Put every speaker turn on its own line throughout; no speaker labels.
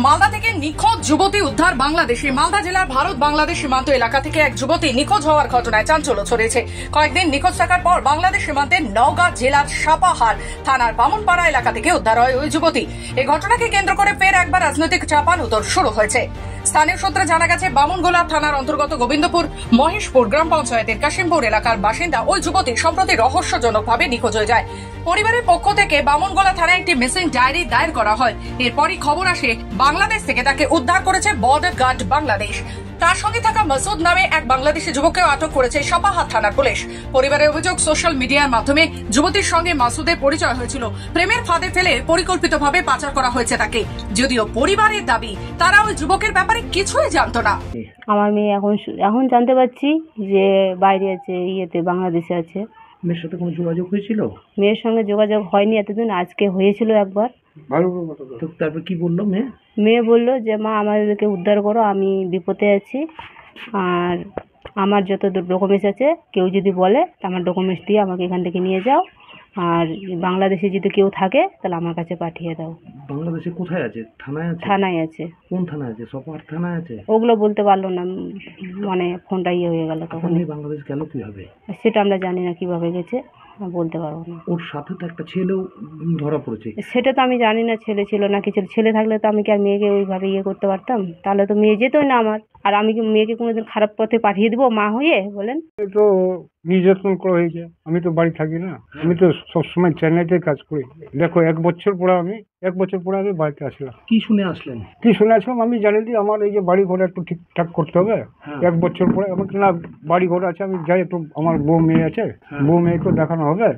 মালদা থেকে নিখোঁজ যুবতী উদ্ধার বাংলাদেশে। মালদা জেলার ভারত বাংলাদেশ সীমান্ত এলাকা থেকে এক যুবতী নিখোঁজ হওয়ার ঘটনায় চাঞ্চল্য ছড়িয়েছে। কয়েকদিন নিখোঁজ থাকার পর বাংলাদেশ সীমান্তের নওগাঁ জেলার সাপাহার থানার বামুনপাড়া এলাকা থেকে উদ্ধার হয় ওই যুবতী। এই ঘটনাকে কেন্দ্র করে ফের একবার রাজনৈতিক চাপানুতর শুরু হয়েছে। স্থানীয় সূত্রে জানা গেছে, বামুনগোলা থানার অন্তর্গত গোবিন্দপুর মহেশপুর গ্রাম পঞ্চায়েতের কাশিমপুর এলাকার বাসিন্দা ওই যুবতী সম্প্রতি রহস্যজনকভাবে নিখোঁজ হয়ে যায়। পরিবারের পক্ষ থেকে বামুনগোলা থানায় একটি মিসিং ডায়েরি দায়ের করা হয়। এরপরই খবর আসে বাংলাদেশ থেকে তাকে উদ্ধার করেছে বর্ডার গার্ড বাংলাদেশ। তার সঙ্গে থাকা মাসুদ নামে এক বাংলাদেশি যুবককেও আটক করেছে সাপাহার থানার পুলিশ। পরিবারের অভিযোগ, সোশ্যাল মিডিয়ার মাধ্যমে যুবতীর সঙ্গে মাসুদের পরিচয় হয়েছিল। প্রেমের ফাঁদে ফেলে পরিকল্পিতভাবে পাচার করা হয়েছে তাকে। যদিও পরিবারের দাবি, তারা ওই যুবকের ব্যাপারে কিছুই জানতো না।
আমার মেয়ে এখন জানতে পারছি যে বাইরে আছে, বাংলাদেশে আছে।
মেয়ের সাথে কোনো যোগাযোগ হয়েছিল?
মেয়ের সঙ্গে যোগাযোগ হয়নি এতদিন, আজকে হয়েছিল একবার।
তারপর কি বললো মেয়ে?
মেয়ে বলল যে মা আমাদেরকে উদ্ধার করো, আমি বিপদে আছি, আর আমার যত ডকুমেন্টস আছে কেউ যদি বলে আমার ডকুমেন্টস দিয়ে আমাকে এখান থেকে নিয়ে যাও, আর বাংলাদেশে যদি কেউ থাকে তাহলে আমার কাছে পাঠিয়ে দাও।
বাংলাদেশে কোথায় আছে? থানায় আছে?
থানায় আছে।
কোন থানায় আছে? সাপাহার থানায় আছে?
ওগুলো বলতে পারলো না, মানে ফোনটা হয়ে গেল তখন।
বাংলাদেশ গেল কিভাবে
সেটা আমরা জানি না কিভাবে গেছে, বলতে পারবো না।
ওর সাথে তো একটা ছেলেও ধরা পড়েছে।
সেটা তো আমি জানি না ছেলে ছিল না কিছু। ছেলে থাকলে তো আমি কি আর মেয়েকে ওইভাবে করতে পারতাম? তাহলে তো মেয়ে যেতই না আমার। আর আমি কি মেয়েকে কোনোদিন খারাপ পথে পাঠিয়ে দিব মা হয়ে? বলেন
তো নির্যাতন করা হয়েছে। আমি তো বাড়ি থাকি না, আমি তো সবসময় চেন্নাইতে কাজ করি। দেখো, এক বছর পরে আমি বাড়িতে আসলাম।
কি শুনে আসলেন?
আমি জানি যে আমার এই যে বাড়ি ঘর একটু ঠিকঠাক করতে হবে। এক বছর পরে আমার না বাড়ি ঘর আছে, আমি যাই একটু, আমার বউ মেয়ে আছে, বউ মেয়েকে দেখানো হবে।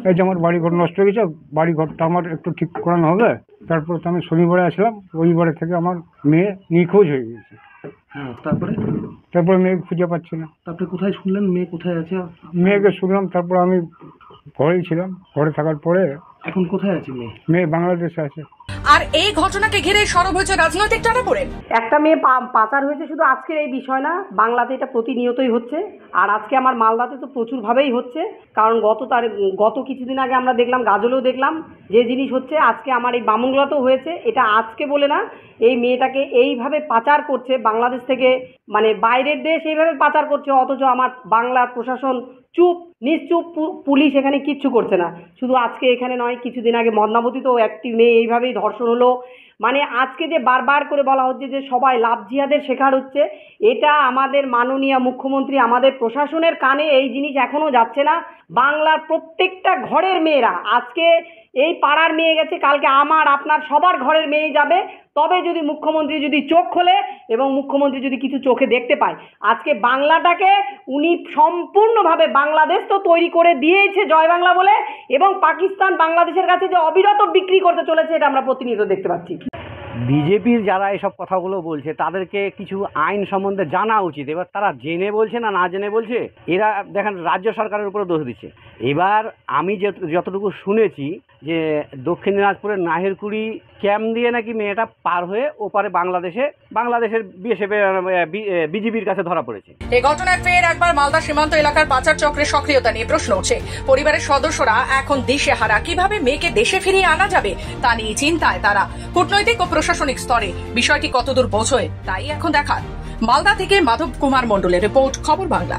এই যে আমার বাড়ি ঘর নষ্ট হয়ে গেছে, বাড়ি ঘরটা আমার একটু ঠিক করানো হবে। তারপর তো আমি শনিবারে আসলাম, রবিবারে থেকে আমার মেয়ে নিখোঁজ হয়ে গেছে। তারপরে মেয়ে খুঁজে পাচ্ছি না।
তারপরে কোথায় শুনলেন মেয়ে কোথায় আছে?
মেয়েকে শুনলাম, তারপর আমি ঘরেই ছিলাম। ঘরে থাকার পরে
এখন কোথায় আছে
মেয়ে? বাংলাদেশে আছে।
আর এই ঘটনাকে ঘিরে সরব হয়েছে রাজনৈতিক টানাপোড়েন।
একটা মেয়ে পাচার হয়েছে শুধু আজকের এই বিষয় না, বাংলাতে এটা প্রতিনিয়তই হচ্ছে। আর আজকে আমার মালদাতে তো প্রচুরভাবেই হচ্ছে। কারণ গত কিছুদিন আগে আমরা দেখলাম, গাজলেও দেখলাম যে জিনিস হচ্ছে। আজকে আমার এই বামুনগোলাতেও হয়েছে। এটা আজকে বলে না, এই মেয়েটাকে এইভাবে পাচার করছে বাংলাদেশ থেকে, মানে বাইরের দেশ এইভাবে পাচার করছে। অথচ আমার বাংলার প্রশাসন চুপ, নিশ্চুপ, পুলিশ এখানে কিচ্ছু করছে না। শুধু আজকে এখানে নয়, কিছুদিন আগে মদনাবতীতেও একটি মেয়ে এইভাবেই ধর্ষণ হলো। মানে আজকে যে বারবার করে বলা হচ্ছে যে সবাই লাভ জিহাদের শিকার হচ্ছে, এটা আমাদের মাননীয় মুখ্যমন্ত্রী, আমাদের প্রশাসনের কানে এই জিনিস এখনও যাচ্ছে না। বাংলার প্রত্যেকটা ঘরের মেয়েরা, আজকে এই পাড়ার মেয়ে গেছে, কালকে আমার আপনার সবার ঘরের মেয়ে যাবে। তবে যদি মুখ্যমন্ত্রী যদি চোখ খোলে এবং মুখ্যমন্ত্রী যদি কিছু চোখে দেখতে পায়, আজকে বাংলাটাকে উনি সম্পূর্ণভাবে, বাংলাদেশ তো তৈরি করে দিয়েছে জয় বাংলা বলে, এবং পাকিস্তান বাংলাদেশের কাছে যে অবিরত বিক্রি করতে চলেছে, এটা আমরা প্রতিনিয়ত দেখতে পাচ্ছি।
বিজেপির যারা এসব কথাগুলো বলছে তাদেরকে কিছু আইন সম্বন্ধে জানা উচিত। এবার তারা জেনে বলছে না জেনে বলছে, এরা দেখেন রাজ্য সরকারের উপরে দোষ দিচ্ছে। এবার আমি যতটুকু শুনেছি যে দক্ষিণ দিনাজপুরের নাহেরকুড়ি ক্যাম্প দিয়ে নাকি মেয়েটা পার হয়ে ওপারে বাংলাদেশের বিজেপির কাছে ধরা পড়েছে।
এই ঘটনায় ফের একবার মালদা সীমান্ত এলাকার পাচার চক্রের সক্রিয়তা নিয়ে প্রশ্ন উঠছে। পরিবারের সদস্যরা এখন দিশেহারা, কিভাবে মেয়েকে দেশে ফিরিয়ে আনা যাবে তা নিয়ে চিন্তায় তারা। কূটনৈতিক ও প্রশাসনিক স্তরে বিষয়টি কতদূর পৌঁছয় তাই এখন দেখার। মালদা থেকে মাধব কুমার মণ্ডলের রিপোর্ট, খবর বাংলা।